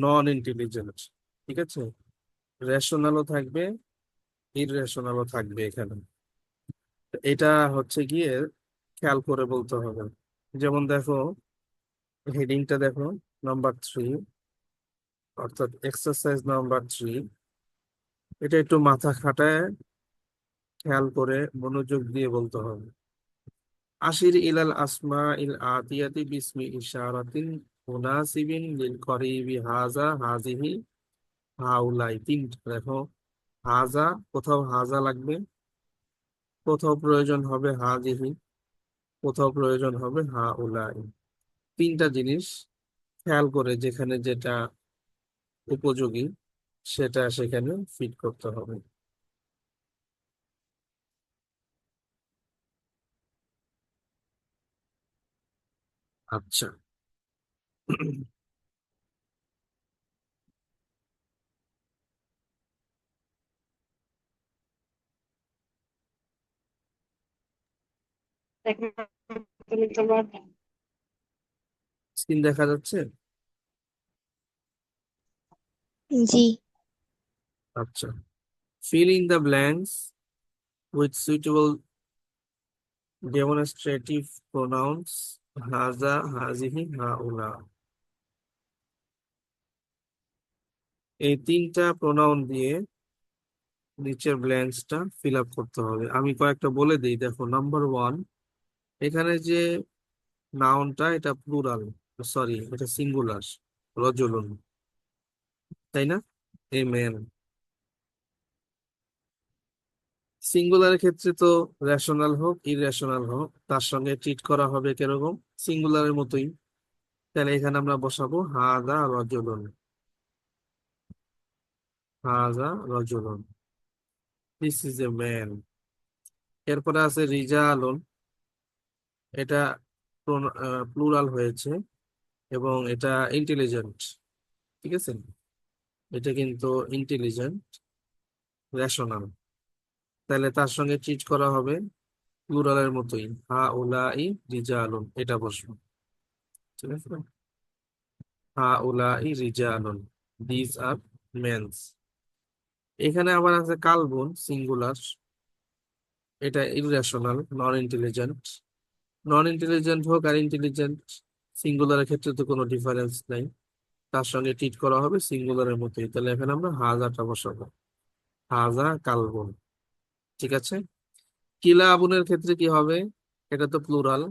নন intelligent. ঠিক আছে, রেশনালও থাকবে, ইররেশনালও থাকবে এখানে। এটা হচ্ছে গিয়ে খেয়াল করে বলতে হবে। যেমন দেখো, হেডিংটা দেখো, নাম্বার 3, অর্থাৎ এক্সারসাইজ নাম্বার 3। এটা একটু মাথা খাটায় খেয়াল করে মনোযোগ দিয়ে বলতে হবে। আশির ইলাল আসমা ইল আতিয়াতি বিসমি ইশারাতিন মুনাসিবিন লিল করিবি হাজা হাজিহি হাউলাই। তিনটা দেখো, হাজা, কোথাও হাজা লাগবে, কোথাও প্রয়োজন হবে হাজিহি, কোথাও প্রয়োজন হবে হাউলাই। তিনটা জিনিস খেয়াল করে যেখানে যেটা উপযোগী সেটা সেখানে ফিট করতে হবে। আচ্ছা। স্ক্রিন দেখা যাচ্ছে? জি। আচ্ছা, fill in the blanks with suitable demonstrative pronouns হাজা হাজিহি হাউলা। এই তিনটা প্রোনাউন দিয়ে নিচের ব্ল্যাঙ্কসটা ফিল আপ করতে হবে। আমি কয়েকটা বলে দিই, দেখো। নাম্বার 1, এখানে যে নাউনটা এটা প্লুরাল, সরি এটা সিঙ্গুলার, রজলুন, তাই না? এই মেন সিঙ্গুলারের ক্ষেত্রে তো রেশনাল হোক ইররেশনাল হোক তার সঙ্গে ট্রিট করা হবে কিরকম, সিঙ্গুলারের মতোই। তাহলে এখানে আমরা বসাবো হাদা রজলুন, হাজা রজলুন, দিস ইজ এ ম্যান। এরপরে আছে রিজালুন, এটা প্লুরাল হয়েছে এবং এটা ইন্টেলিজেন্ট। ঠিক আছে, এটা কিন্তু ইন্টেলিজেন্ট, রেশনাল। তাহলে তার সঙ্গে ট্রিট করা হবে প্লুরালের মতোই, হা উলাই রিজালুন, এটা বসবে। ঠিক আছে, হা উলাই রিজালুন, দিস আর মেন্স। এখানে আবার আছে কালবুন, সিঙ্গুলার, এটা ইররেশনাল, নন ইন্টেলিজেন্ট। নন ইন্টেলিজেন্ট হোক আর ইন্টেলিজেন্ট, সিঙ্গুলারের ক্ষেত্রে তো কোনো ডিফারেন্স নাই, তার সঙ্গে ট্রিট করা হবে সিঙ্গুলারের মতোই। তাহলে এখানে আমরা হাজাটা বসাবো, হাজা কালবুন। ঠিক আছে, কিলা আবুনের ক্ষেত্রে কি হবে? এটা তো plural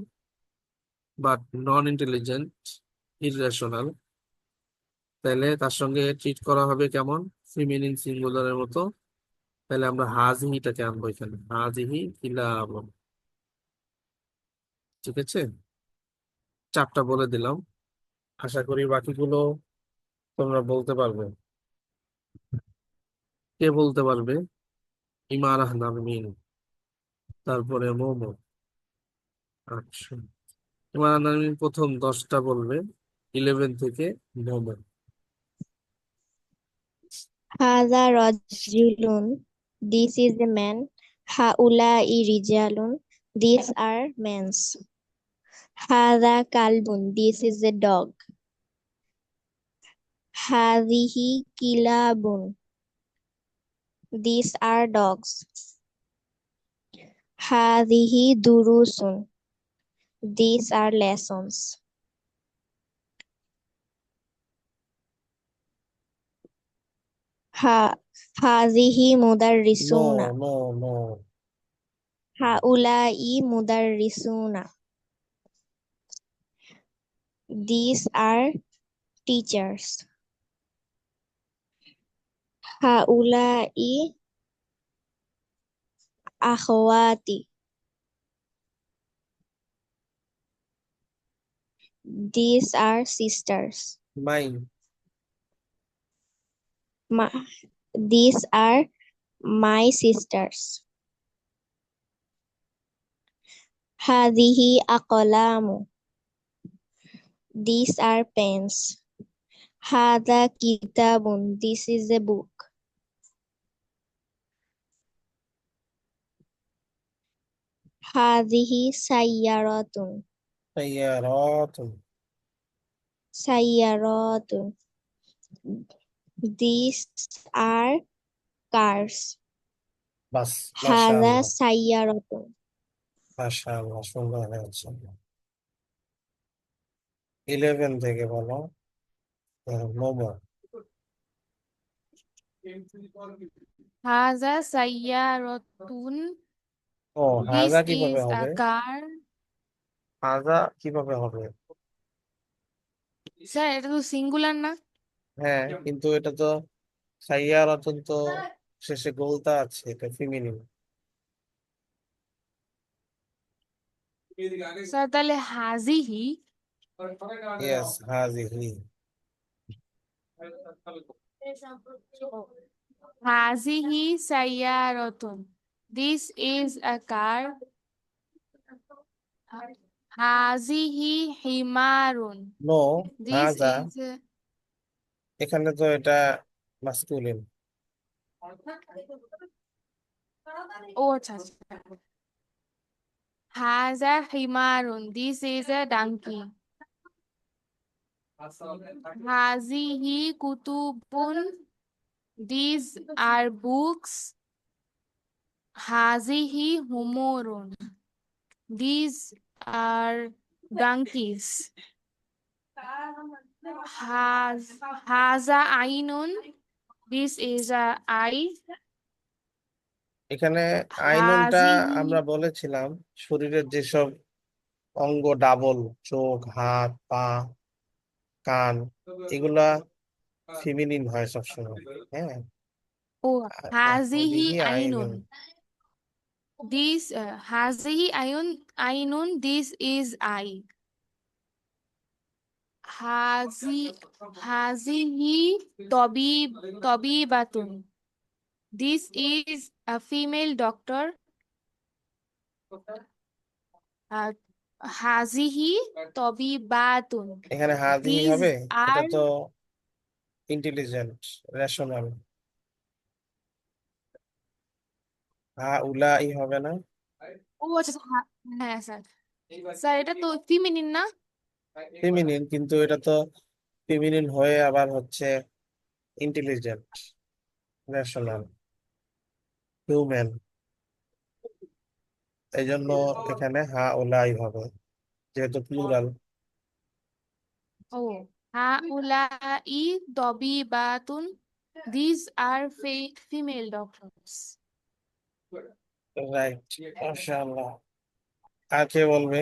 but non intelligent, irrational. তাহলে তার সঙ্গে ট্রিট করা হবে কেমন, ফিমিনিন সিঙ্গুলারের মতো। তাহলে আমরা হাজিহিটাকে আনবো এখানে, হাজিহি কিলা আবুন। ঠিক আছে, চারটা বলে দিলাম, আশা করি বাকিগুলো তোমরা বলতে পারবে। কে বলতে পারবে? ইমারাহ নারমিন, তারপরে মোমো। আচ্ছা, ইমারাহ নারমিন প্রথম 10টা বলবে, 11 থেকে মোমো। হাজা রজুলুন, দিস ইজ এ ম্যান। হাউলাই রিজালুন, দিস আর মেন্স। হাজা কালবুন, দিস ইজ এ ডগ। হাজিহি কিলাবুন, দিস আর ডগস। হাজিহি দুরুসুন, দিস আর লেসন্স। হা হাজিহি নো, মুদাররিসুনা, নো, নো। হাউলাই মুদাররিসুনা, দিস আর টিচার্স। হাউলাই আখওয়াতি, these are sisters. Mine. These are my sisters. هذه أقلام. These are pens. هذا كتاب. This is a book. هذه سيارة. সাইয়ারাত। سيارات. These are cars. বাস, هذا মাশাআল্লাহ, سيارة. মাশাআল্লাহ, সুন্দর হয়েছে। 11 থেকে বলো। মোমো। হাজা সাইয়ারতুন। ও, This হাজা is কিভাবে a হবে? car. হাজা কিভাবে হবে? স্যার এটা তো সিঙ্গুলার না? হ্যাঁ, কিন্তু এটা তো সাইয়ারাতুন, তো শেষে গোলতা আছে, এটা ফিমিনিন। স্যার তাহলে হাজিহি। ইয়েস, হাজিহি। হাজিহি সাইয়ারতুন। This is a car. হাজিহি হিমারুন। নো, This হাজা, is a... এখানে তো এটা মাস্কুলিন। ও আচ্ছা আচ্ছা। হাজা হিমারুন। This is a donkey. হাজিহি কুতুবুন। These are books. হাজিহি হুমুরুন। These are donkeys. Haza ainun. This is a eye. এখানে আইনুনটা Hazihi. আমরা বলেছিলাম শরীরের যেসব অঙ্গ ডাবল, চোখ, হাত, পা, কান, এগুলা ফিমিনিন হয় সবসময়। হ্যাঁ, Oh, hazihi হাদিহি Ainun. ainun. This hazihi ainun. This is eye. Hazihi tabibatun. This is a female doctor. Uh, Hazihi tabibatun. এখানে হাদিহি These হবে, এটা are... তো ইন্টেলিজেন্ট, রেশনাল। উলাই হবে না? ও আচ্ছা আচ্ছা, হ্যাঁ স্যার। স্যার এটা তো ফিমিনিন না? ফেমিনিন, কিন্তু এটা তো ফেমিনিন হয়ে আবার হচ্ছে ইন্টেলিজেন্ট, রেশনাল, হিউম্যান। এই জন্য এখানে উলাই হবে, যেহেতু প্লুরাল। ও, হাউলাই তবিবাতুন। These are female doctors. Right, মাশাআল্লাহ। আর কে বলবে?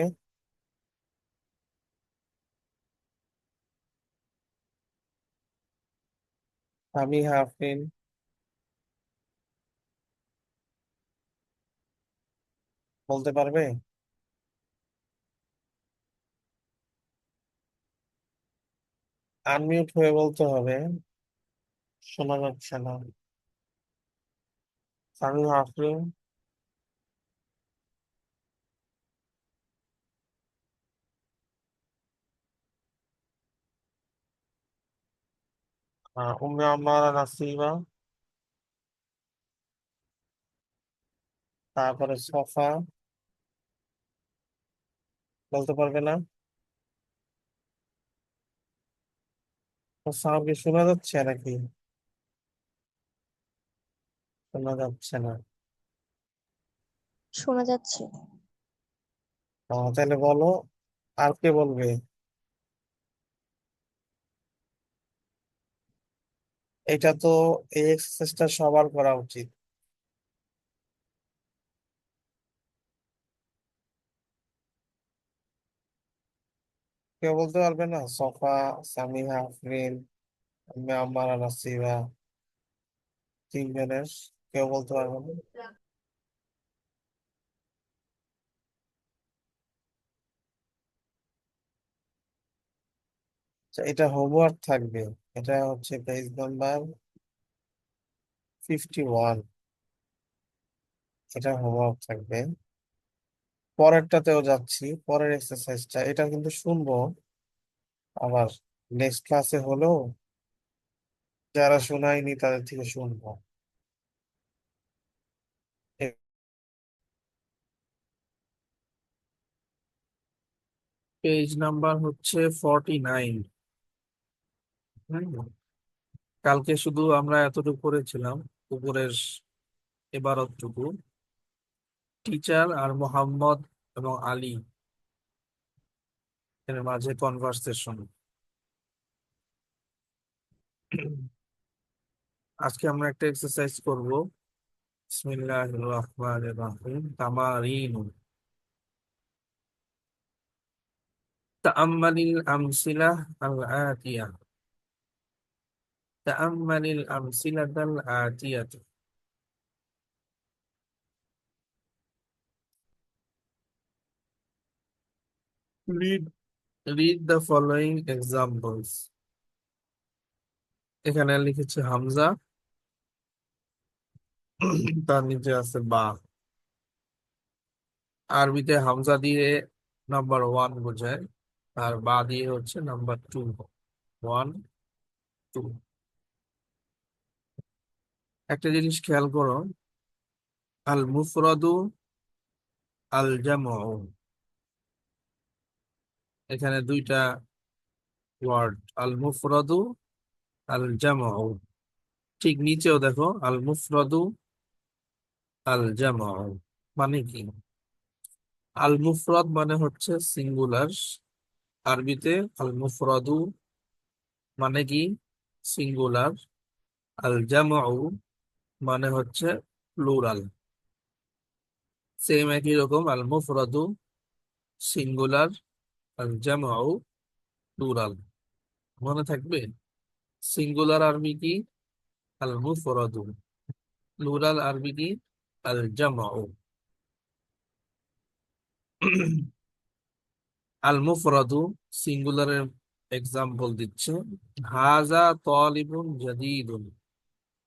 আমি হাফিন, বলতে পারবে? আনমিউট হয়ে বলতে হবে, শোনা যাচ্ছে না। আমি হাফিন। উম্মে আম্মারা নাসিবা, তারপরে সফা, বলতে পারবে না? সাউন্ড কি শোনা যাচ্ছে নাকি? শোনা যাচ্ছে না। শোনা যাচ্ছে। তাহলে বলো, আর কে বলবে? এটা তো, এই এক্সারসাইজটা সবার করা উচিত। কেউ বলতে পারবে না? সফা, সামিহা, আফরিন, আম্মারা, নাসিবা, তিনজনের কেউ বলতে পারবে না? আচ্ছা, এটা হোমওয়ার্ক থাকবে। এটা হচ্ছে পেজ নাম্বার 51। এটা হোমওয়ার্ক থাকবে। পরেরটাতেও যাচ্ছি, পরের এক্সারসাইজটা এটা কিন্তু শুনবো আবার নেক্সট ক্লাসে হলেও, যারা শোনায়নি তাদের থেকে শুনবো। পেজ নাম্বার হচ্ছে 49। কালকে শুধু আমরা এতটুকু করেছিলাম, উপরের এবারতটুকু, টিচার আর মোহাম্মদ এবং আলী এর মাঝে কনভারসেশন। আজকে আমরা একটা এক্সারসাইজ করব। বিসমিল্লাহির রহমানির রহিম। তামারিন। তাআম্মালিল আমসিলাহ আল আতিয়া। তাআম্মালিল আমসিলাতাল আতিয়াত। Read read the following examples. এখানে লিখেছে হামজা, তার নিচে আছে বা। আরবিতে হামজা দিয়ে নাম্বার 1 বোঝায়, আর বা দিয়ে হচ্ছে নাম্বার 2। 1 2। একটা জিনিস খেয়াল করো, আল মুফরাদু আল জামউ, এখানে দুইটা ওয়ার্ড, আল মুফরাদু আল জামউ। ঠিক নিচেও দেখো আল মুফরাদু আল জামউ, মানে কি? আল মুফরাদ মানে হচ্ছে সিঙ্গুলার, আরবিতে আল মুফরাদু মানে কি? সিঙ্গুলার। আল জামউ মানে হচ্ছে প্লুরাল। সেম একই রকম, আল মুফরাদু সিঙ্গুলার, আল জামউ প্লুরাল। মনে থাকবে? সিঙ্গুলার আরবি কি? আল মুফরাদু। প্লুরাল আরবি কি? আল জামউ। আল মুফরাদু সিঙ্গুলারের এক্সাম্পল দিচ্ছে, হাজা তালিবুন জাদীদুন,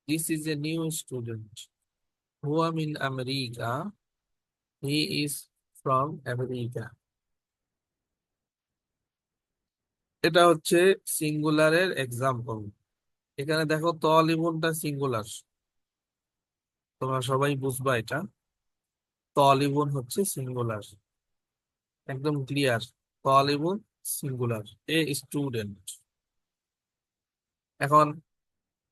this is a new student, হুয়া মিন America, he is from America. এটা হচ্ছে সিঙ্গুলারের এক্সাম্পল। এখানে দেখো তালিবুনটা সিঙ্গুলার, তোমরা সবাই বুঝবা এটা। তালিবুন হচ্ছে সিঙ্গুলার, একদম ক্লিয়ার। তালিবুন সিঙ্গুলার, এ স্টুডেন্ট। এখন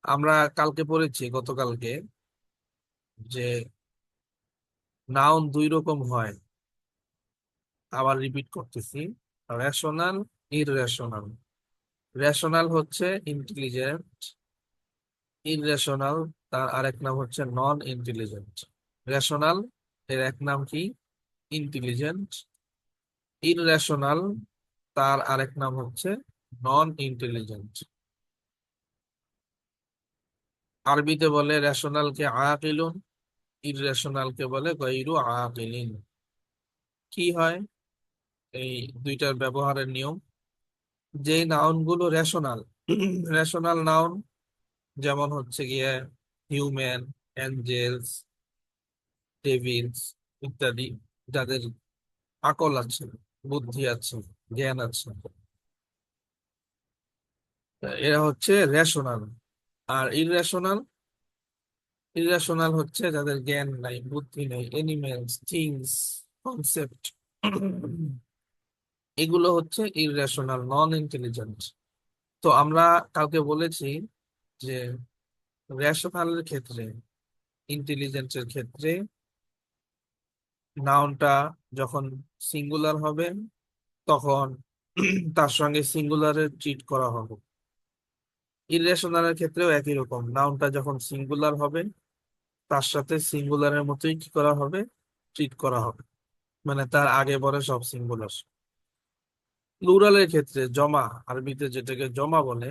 আমরা কালকে পড়েছি, গতকালকে, যে নাউন দুই রকম হয়। আবার রিপিট করতেছি, রেশনাল, ইররেশনাল। রেশনাল হচ্ছে ইন্টেলিজেন্ট, ইররেশনাল তার আরেক নাম হচ্ছে নন ইন্টেলিজেন্ট। রেশনাল এর এক নাম কি? ইন্টেলিজেন্ট। ইররেশনাল তার আরেক নাম হচ্ছে নন ইন্টেলিজেন্ট। আরবিতে বলে রেশনালকে আকিলুন, ইররেশনালকে বলে গায়রু আকিলিন। কি হয় এই দুইটার ব্যবহারের নিয়ম? যে নাউন গুলো রেশনাল, রেশনাল নাউন যেমন হচ্ছে গিয়ে হিউম্যান, অ্যাঞ্জেলস, ডেভিলস ইত্যাদি, যাদের আকল আছে, বুদ্ধি আছে, জ্ঞান আছে, এরা হচ্ছে রেশনাল। আর ইররেশনাল, ইররেশনাল হচ্ছে যাদের জ্ঞান নাই, বুদ্ধি নাই, এনিমেলস, থিংস, কনসেপ্ট, এগুলো হচ্ছে ইররেশনাল, নন ইন্টেলিজেন্ট। তো আমরা কালকে বলেছি যে রেশনালের ক্ষেত্রে, ইন্টেলিজেন্সের ক্ষেত্রে নাউনটা যখন সিঙ্গুলার হবে তখন তার সঙ্গে সিঙ্গুলারের ট্রিট করা হবে। ইররেশনালের ক্ষেত্রেও একই রকম, নাউনটা যখন সিঙ্গুলার হবে তার সাথে সিঙ্গুলারের মতোই কি করা হবে? ট্রিট করা হবে, মানে তার আগে পরে সব সিঙ্গুলার। প্লুরালের ক্ষেত্রে, জমা, আরবিতে যেটাকে জমা বলে,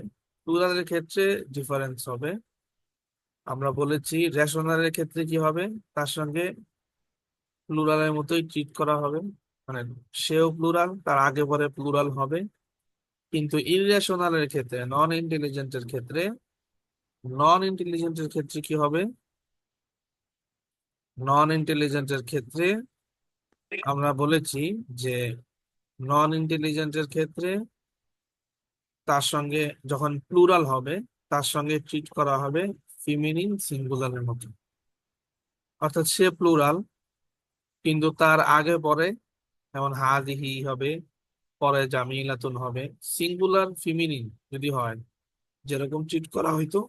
প্লুরালের ক্ষেত্রে ডিফারেন্স হবে। আমরা বলেছি রেশনালের ক্ষেত্রে কি হবে? তার সঙ্গে প্লুরালের মতোই ট্রিট করা হবে, মানে সেও প্লুরাল, তার আগে পরে প্লুরাল হবে। কিন্তু ইররেশনালের ক্ষেত্রে, নন ইন্টেলিজেন্টের ক্ষেত্রে, নন ইন্টেলিজেন্টের ক্ষেত্রে কি হবে? নন ইন্টেলিজেন্টের ক্ষেত্রে আমরা বলেছি যে নন ইন্টেলিজেন্টের ক্ষেত্রে তার সঙ্গে যখন প্লুরাল হবে তার সঙ্গে ট্রিট করা হবে ফিমিনিন সিঙ্গুলারের মতো। অর্থাৎ সে প্লুরাল কিন্তু তার আগে পরে, যেমন হাদিহি হবে, পরে জামিলাতুন হবে, সিঙ্গুলার ফিমিনিন যদি হয় যেরকম ট্রিট করা হইতো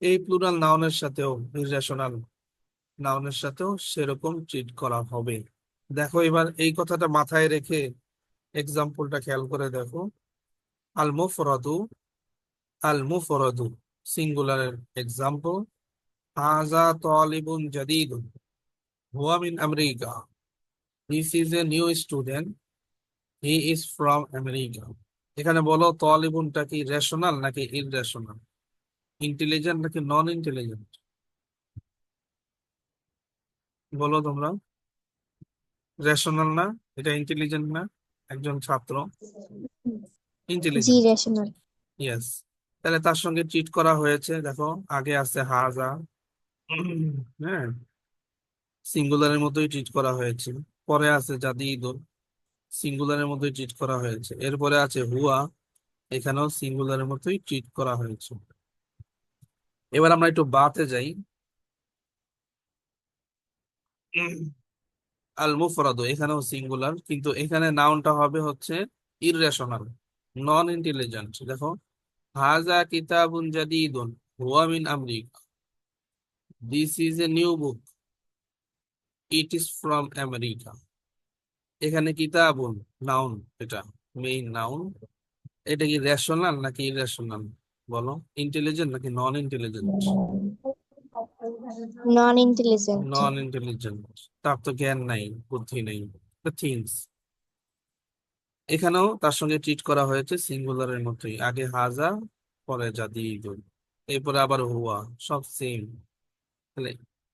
এই প্লুরাল নাউনের সাথেও ইররেশনাল নাউনের সাথেও সেরকম ট্রিট করা হবে। দেখো এবার এই কথাটা মাথায় রেখে এক্সাম্পলটা খেয়াল করে দেখো। আল মুফরাদু, আল মুফরাদু সিঙ্গুলারের এক্সাম্পল, হাযা তালিবুন জাদীদুন হুয়া মিন America, this is a new student, he is from America. এখানে বলো তালিবুনটা কি রেশনাল নাকি ইররেশনাল, ইন্টেলিজেন্ট নাকি নন ইন্টেলিজেন্ট? বলো তোমরা। রেশনাল না? এটা ইন্টেলিজেন্ট না? একজন ছাত্র জি, ইন্টেলিজেন্ট। রেশনাল। ইয়েস। তাহলে তার সঙ্গে ট্রিট করা হয়েছে, দেখো আগে আছে হাজা, হ্যাঁ, সিঙ্গুলারের মতোই ট্রিট করা হয়েছে। পরে আছে জাদিদুন, সিঙ্গুলারের মতোই ট্রিট করা হয়েছে। এরপরে আছে হুয়া, এখানেও সিঙ্গুলারের মতোই ট্রিট করা হয়েছে। এবার আমরা একটু বাতে যাই। আল মুফরাদু এখানেও সিঙ্গুলার, কিন্তু এখানে নাউনটা হবে হচ্ছে ইররেশনাল, নন ইন্টেলিজেন্ট। দেখো হাজা কিতাবুন জাদিদুন হুয়া মিন America, this is a new book, it is from America. এখানে কিতাবুন নাউন, এটা মেইন নাউন। এটা কি রেশনাল নাকি ইররেশনাল? বলো, ইন্টেলিজেন্ট নাকি non intelligent? Non intelligent. Non intelligent, তার তো জ্ঞান নাই, বুদ্ধি নেই, থিংস। এখানেও তার সঙ্গে ট্রিট করা হয়েছে সিঙ্গুলারের মতোই, আগে হাজা পরে জাদিদুন, এরপরে আবার হুয়া, সব সেম। তাহলে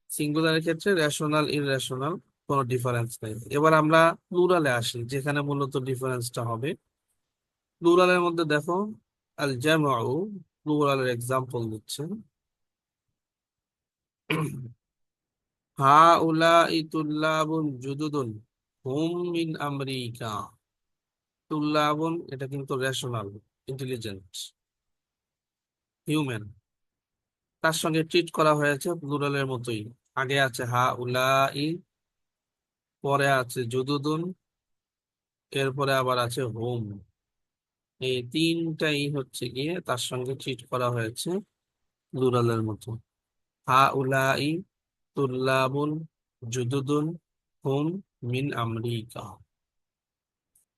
সিঙ্গুলারের ক্ষেত্রে রেশনাল ইররেশনাল কোনো ডিফারেন্স নেই। এবার আমরা প্লুরালে আসি, যেখানে মূলত ডিফারেন্সটা হবে। প্লুরালের মধ্যে দেখো আল জামউ, প্লুরালের এক্সাম্পল দিচ্ছে, হাউলাই তুল্লাবুন জুদুদুন হুম মিন আমেরিকা। তুল্লাবুন এটা কিন্তু রেশনাল, ইন্টেলিজেন্ট, হিউম্যান। তার সঙ্গে ট্রিট করা হয়েছে প্লুরালের মতোই, আগে আছে হাউলাই, পরে আছে জুদুদুন, এরপরে আবার আছে হুম। এই তিনটাই হচ্ছে গিয়ে তার সঙ্গে ট্রিট করা হয়েছে প্লুরালের মতো। হাউলাই তুল্লাবুন জুদুদুন হুম মিন আমেরিকা।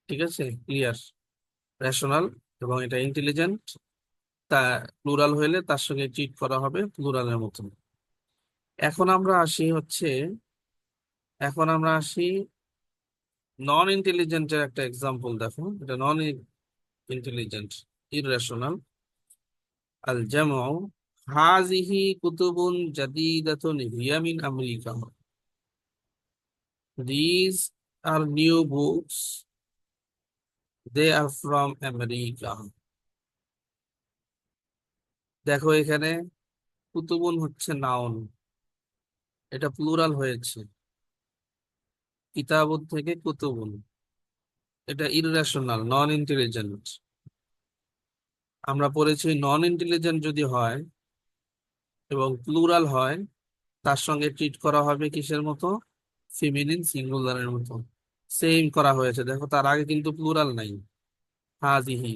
ঠিক আছে, ক্লিয়ার? রেশনাল এবং এটা ইন্টেলিজেন্ট, তা প্লুরাল হইলে তার সঙ্গে ট্রিট করা হবে প্লুরালের মতন। এখন আমরা আসি হচ্ছে, এখন আমরা আসি নন ইন্টেলিজেন্টের একটা এক্সাম্পল। দেখো এটা নন ইন্টেলিজেন্ট, ইররেশনাল। আল জামউ হাজিহি কুতুবুন জাদিদাতুন হিয়া মিন America, this are new books, they are from America. দেখো এখানে কুতুবুন হচ্ছে নাউন, এটা প্লুরাল হয়েছে, কিতাবুন থেকে কুতুবুন, এটা ইররেশনাল, নন ইন্টেলিজেন্ট। আমরা পড়েছি নন ইন্টেলিজেন্ট যদি হয় এবং প্লুরাল হয়, তার সঙ্গে ট্রিট করা হবে কিসের মতো? ফিমিনিন সিঙ্গুলারের মতো। সেম করা হয়েছে, দেখো তার আগে কিন্তু প্লুরাল নাই, হাজিহি,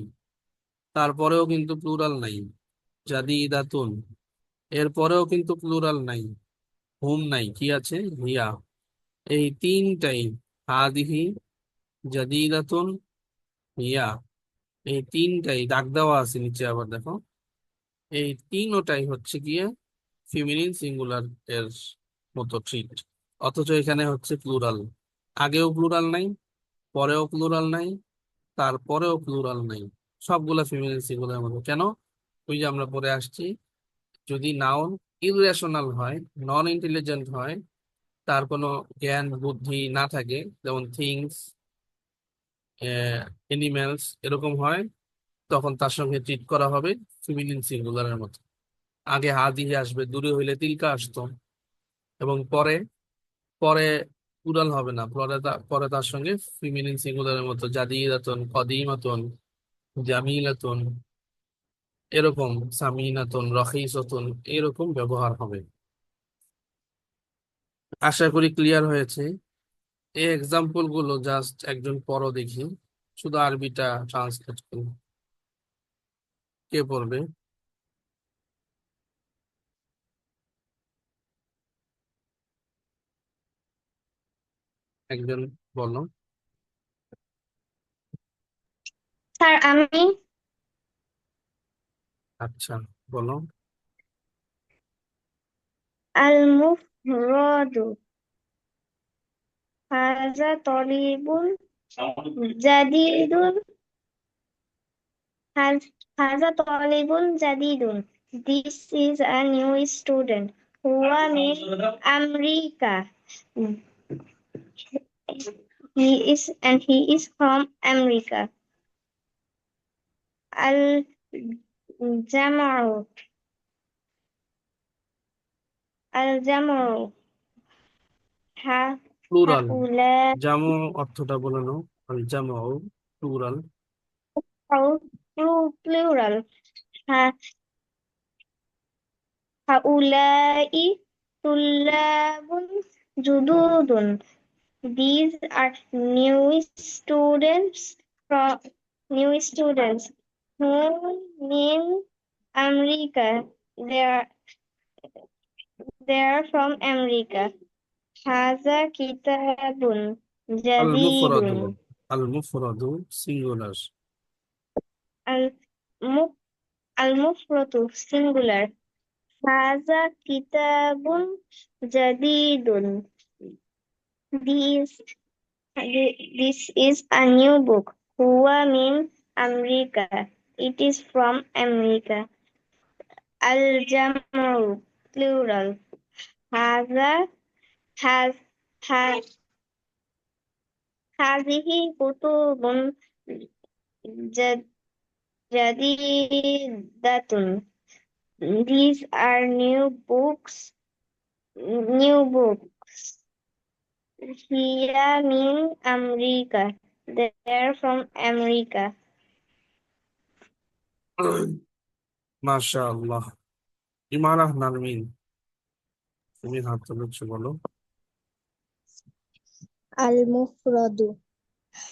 তারপরেও কিন্তু প্লুরাল নাই, জাদিদাতুন, এরপরেও কিন্তু প্লুরাল নাই, হুম নাই, কি আছে? হিয়া। এই তিনটাই, হাদিহি, জাদিদাতুন, হিয়া, এই তিনটাই দাগ দেওয়া আছে নিচে, আবার দেখো এই তিনটাই হচ্ছে গিয়ে ফিমিনিন সিঙ্গুলার এর মতো ট্রিট। অথচ এখানে হচ্ছে প্লুরাল, আগেও প্লুরাল নাই, পরেও প্লুরাল নাই, তারপরেও প্লুরাল নাই, সবগুলা ফিমেল সিঙ্গুলার মতো। কেন? ওই যে আমরা পরে আসছি, যদি নাউন ইররেশনাল হয়, নন ইন্টেলিজেন্ট হয়, তার কোনো জ্ঞান বুদ্ধি না থাকে, যেমন থিংস, এনিম্যালস এরকম হয়, তখন তার সঙ্গে ট্রিট করা হবে ফিমিনিন সিঙ্গুলারের মতো। আগে হাদিহি আসবে, দূরে হইলে তিলকা আসতো, এবং পরে পরে প্লুরাল হবে না, পরে তার সঙ্গে ফিমিনিন সিঙ্গুলারের মতো জাদিদাতুন, কদিমাতুন, জামিলাতুন, এরকম সামিনাতুন, রহিসাতুন, এরকম ব্যবহার হবে। আশা করি ক্লিয়ার হয়েছে। এই এক্সাম্পল গুলো জাস্ট একজন পড়ো দেখি, শুধু আরবিটা ট্রান্সলেট করি। কে পড়বে? একজন বলো। স্যার আমি আচ্ছা, বলো। আল মুফরাদু হাযা তলিবুন জাদিদুন হাযা তলিবুন জাদিদুন This is a new student. হুয়া মিন America. He is from America. Al Jama'u Al Jama'u plural. হাউলা জামু অর্থটা বলে নাও। আল জামু plural. plural. Haulai tullabun jududun. These are from new students who in America. They are from America. Haza kitabun আল মুফরাদু। jadidun. আল মুফরাদু singular. Al al mufradu singular. Haza kitabun jadidun. These This is a new book. Huwa min America. It is from America. Al-Jam'u, plural. Hadha, has, has, Hazihi kutubun jad- jadidatun. These are new books. Hiya min America. They are from America. মাশাআল্লাহ। ইমারাহ নারমিন, তুমি হাত তুলেছো, বলো। Al-Mufradu.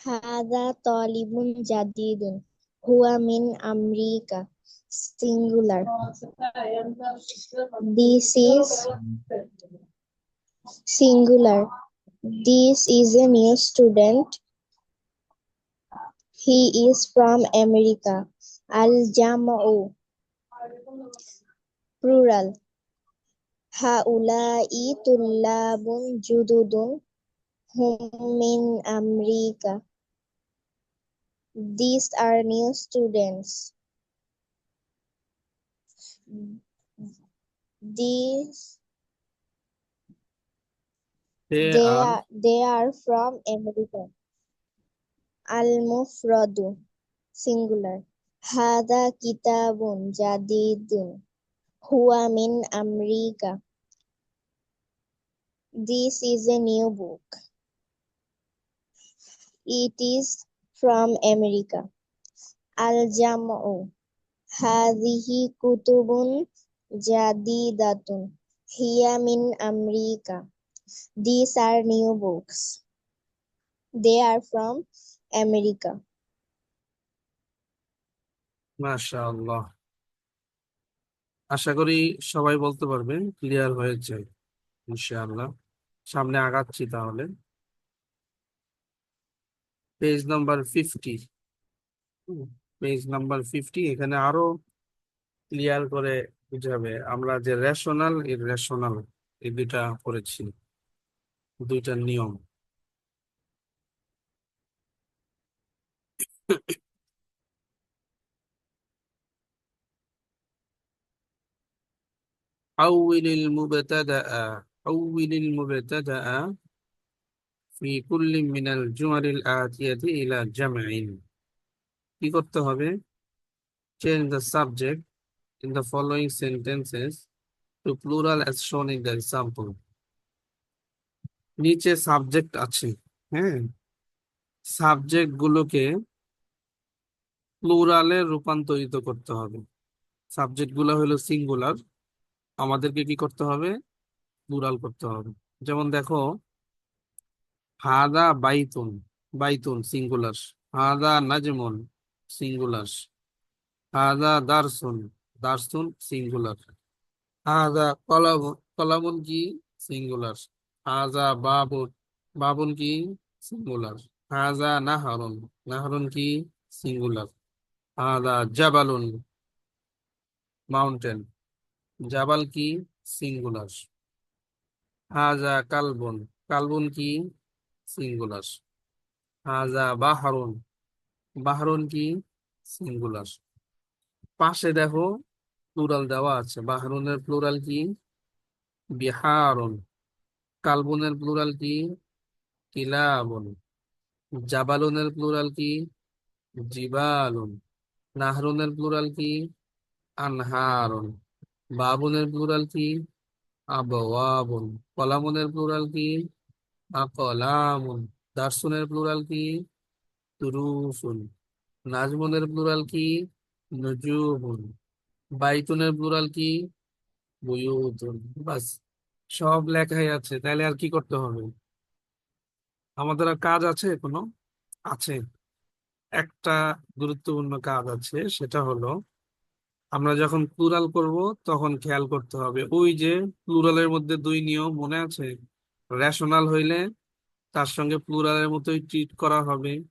Hadha talibun jadidun. Huwa min America. Singular. This is singular. This is a new student. He is from America. Al-Jama'u. Plural. Haulai tullabun jududun. Hum min America. These are new students. These they are they are from America. Al-Mufradu singular. Hada kitabun jadidun. Huwa min America. This is a new book. It is from America. Al-Jam'u. Hadhihi kutubun jadidatun. Hiya min America. These are new books. They are from America. মাশাআল্লাহ। আশা করি সবাই বলতে পারবে, clear হয়েছে ইনশাআল্লাহ। সামনে আগাচ্ছি তাহলে। Page number 50। Page number 50, এখানে আরো ক্লিয়ার করে বুঝাবে। আমরা যে রেশনাল ইররেশনাল এই দুইটা পড়েছি, দুইটা নিয়ম। حول المبتدأ حول المبتدأ في كل من الجمل الآتية إلى جمع। কি করতে হবে? Change the subject in the following sentences to plural as shown in the example. নিচে সাবজেক্ট আছে, হ্যাঁ, সাবজেক্ট গুলোকে প্লুরালে রূপান্তরিত করতে হবে। সাবজেক্ট গুলো হলো সিঙ্গুলার, আমাদেরকে কি করতে হবে? প্লুরাল করতে হবে। যেমন দেখো, হাদা বাইতুন, বাইতুন সিঙ্গুলার। হাদা নাজমুন সিঙ্গুলার। হাদা দারসুন, দারসুন সিঙ্গুলার। হাদা কলামুন, কলামুন কি? সিঙ্গুলার। হাদা বাবুন, বাবুন কি সিঙ্গুলার। হাজা নাহারুন, নাহারুন কি সিঙ্গুলার। হাদা জাবালুন, মাউন্টেন, জাবাল কি সিঙ্গুলার। হাজা কালবুন, কালবুন কি সিঙ্গুলার। হাজা বাহারুন, বাহারুন কি সিঙ্গুলার। পাশে দেখো প্লুরাল দেওয়া আছে। বাহরুনের প্লুরাল কি বিহারুন। কালবুনের প্লুরাল কি কিলাবুন। জাবালুনের প্লুরাল কি জিবালুন। নাহরুনের প্লুরাল কি আনহারুন। বাবুনের প্লুরাল কি আবওয়াবুন। কলামুনের প্লুরাল কি আকলামুন। দারসুনের প্লুরাল কি দুরুসুন। নাজমুনের প্লুরাল কি নুজুমুন। বাইতুনের প্লুরাল কি বুয়ুতুন। বাস, সব লেখাই আছে, তাহলে আর কি করতে হবে? আমাদের আর কাজ আছে কোনো? আছে, একটা গুরুত্বপূর্ণ কাজ আছে, সেটা হলো আমরা যখন প্লুরাল করব তখন খেয়াল করতে হবে ওই যে প্লুরালের মধ্যে দুই নিয়ম মনে আছে। রেশনাল হইলে তার সঙ্গে প্লুরালের মতোই ট্রিট করা হবে,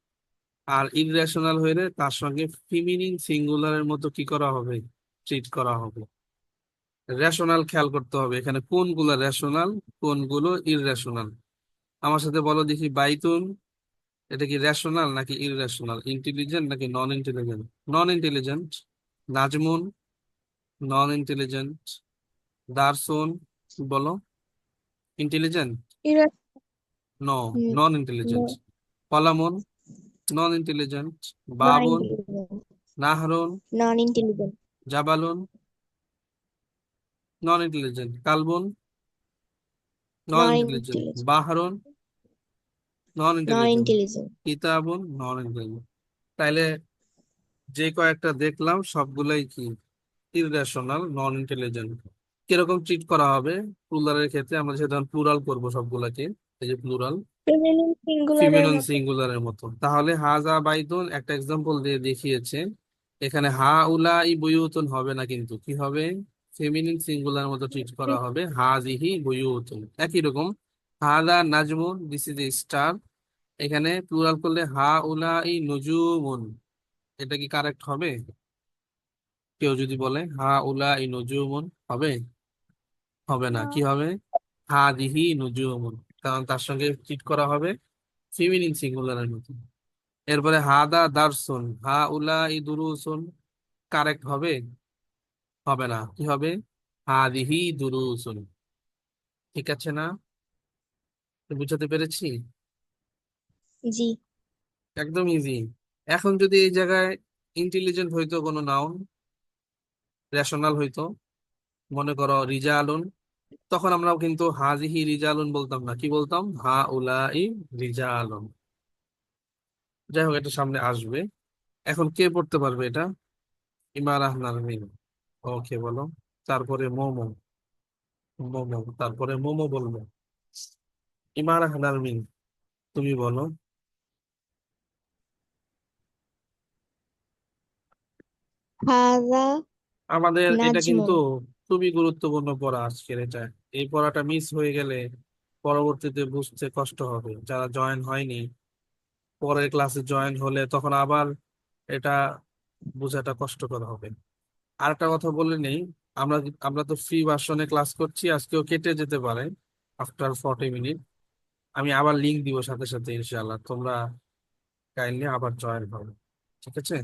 আর ইররেশনাল হইলে তার সঙ্গে ফিমিনিন সিঙ্গুলারের মতো কি করা হবে, ট্রিট করা হবে। রেশনাল খেয়াল করতে হবে এখানে কোনগুলো রেশনাল, কোনগুলো ইররেশনাল। আমার সাথে বলো দেখি, বাইতুন এটা কি রেশনাল নাকি ইররেশনাল, ইন্টেলিজেন্ট নাকি non intelligent? Non intelligent. Nazmun নন ইন্টেলিজেন্ট। দারসুন বলো ইন্টেলিজেন্ট? Irra- নো, n- নন ইন্টেলিজেন্ট। no, কলামুন নন ইন্টেলিজেন্ট। বাবুন, non-intelligent, নাহরুন, non-intelligent, জাবালুন নন ইন্টেলিজেন্ট। কালবুন নন ইন্টেলিজেন্ট। non-intelligent, বাহরুন নন ইন্টেলিজেন্ট। non-intelligent. কিতাবুন নন ইন্টেলিজেন্ট। তাইলে যে কয়েকটা দেখলাম সবগুলাই কি ইররেশনাল, নন ইন্টেলিজেন্ট। কিরকম ট্রিট করা হবে প্লুরালের ক্ষেত্রে? আমরা যেটা প্লুরাল করব সবগুলাকে, এই যে প্লুরাল Feminine singular এর ফিমেনন মতো। সিঙ্গুলারের মতো। তাহলে হাজা বাইতুন একটা এক্সাম্পল দিয়ে দেখিয়েছে। এখানে হা উলা ই বুয়ুতুন হবে না, কিন্তু কি হবে? ফেমিনিন সিঙ্গুলার মতো ট্রিট করা হবে, হাজিহি বুয়ুতুন। একই রকম হাদা নাজমুন, দিস ইজ এ স্টার। এখানে প্লুরাল করলে হা উলা ই নুজুমুন, এটা কি কারেক্ট হবে? কেউ যদি বলে হা উলা ই নুজুমুন, হবে? হবে না, কি হবে? হাদিহি নুজুমুন, কারণ তার সঙ্গে ট্রিট করা হবে ফিমিনিন সিঙ্গুলারের মতো। এরপরে হাদা দারসুন, হা উলা ই দুরুসুন, কারেক্ট হবে? হবে না, কি হবে? হাদিহি দুরুসুন। ঠিক আছে না? বুঝাতে পেরেছি? জি। একদম ইজি। এখন যদি এই জায়গায় ইন্টেলিজেন্ট হইতো কোনো নাউন, রেশনাল হইতো, মনে করো রিজা আলুন, তখন আমরাও কিন্তু হাজিহি রিজা আলুন বলতাম না, কি বলতাম? হা উলা ই রিজা আলুন। যাই হোক, এটা সামনে আসবে। এখন কে পড়তে পারবে এটা? ইমারাহ নারমিন। ওকে, বলো। তারপরে মোমো, মোমো, তারপরে মোমো বলবো। ইমারাহ নারমিন, তুমি বলো। হাদা আমাদের এটা কিন্তু নাজমুন। খুবই গুরুত্বপূর্ণ পড়া আজকের এটা। এই পড়াটা মিস হয়ে গেলে পরবর্তীতে বুঝতে কষ্ট হবে। যারা জয়েন হয়নি, পরের ক্লাসে জয়েন হলে তখন আবার এটা বোঝাটা কষ্টকর হবে। আরেকটা কথা বলে নেই, আমরা আমরা তো ফ্রি ভার্সনে ক্লাস করছি, আজকেও কেটে যেতে পারে আফটার 40 মিনিট। আমি আবার লিংক দিব সাথে সাথে, ইনশাআল্লাহ তোমরা কাইন্ডলি আবার জয়েন হবে। ঠিক আছে?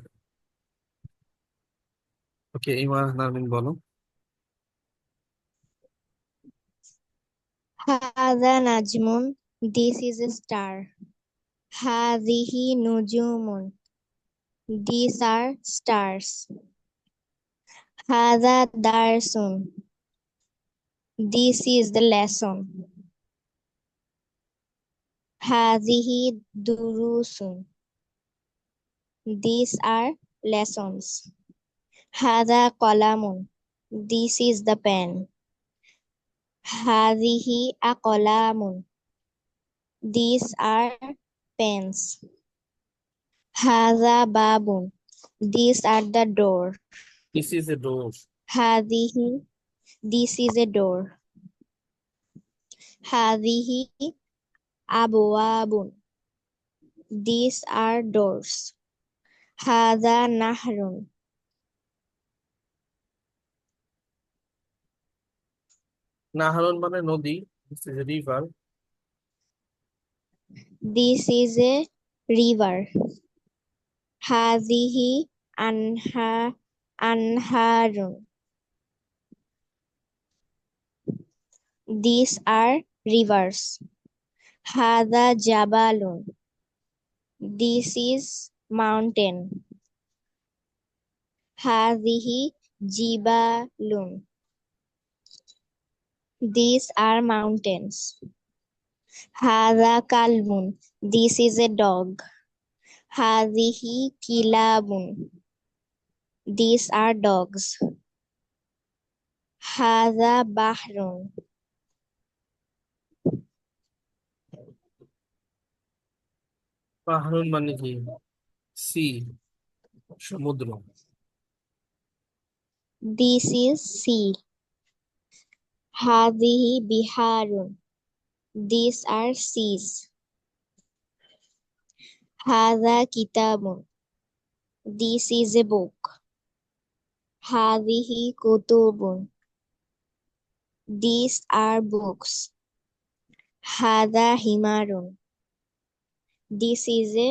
ওকে, ইমান নারমিন বলো। হাদা নাজমুন, দিস ইজ এ স্টার। হাদিহি নুজুমুন, দিস আর স্টার্স। হাদা দারসুন, দিস ইজ দ্য লেসন। হাদিহি দুরুসুন, দিস আর লেসনস। হাদা কলামুন, দিস ইজ দ্য পেন। হাদিহি আকলামুন, দিস আর পেন্স। হাদা বাবুন, this are the door. This is a door. হাদিহি, দিস ইজ এ ডোর। হাদিহি abwabun. These are doors. Hadha nahrun. নাহরন মানে নদী, this is river. This is a river. Hadhihi anharun. These are rivers. Hadha jabalun. This is mountain. Hadhihi jibalun. These are mountains. Hadha kalbun. This is a dog. Hadhihi kilabun. These are dogs. Hadha bahrun. পাহাড়ন মানে কি? C, সমুদ্র। This is sea. Hadhihi biharun. These are seas. Hadha kitabun. This is a book. Hadhihi kutubun. These are books. Hadha himarun. This is a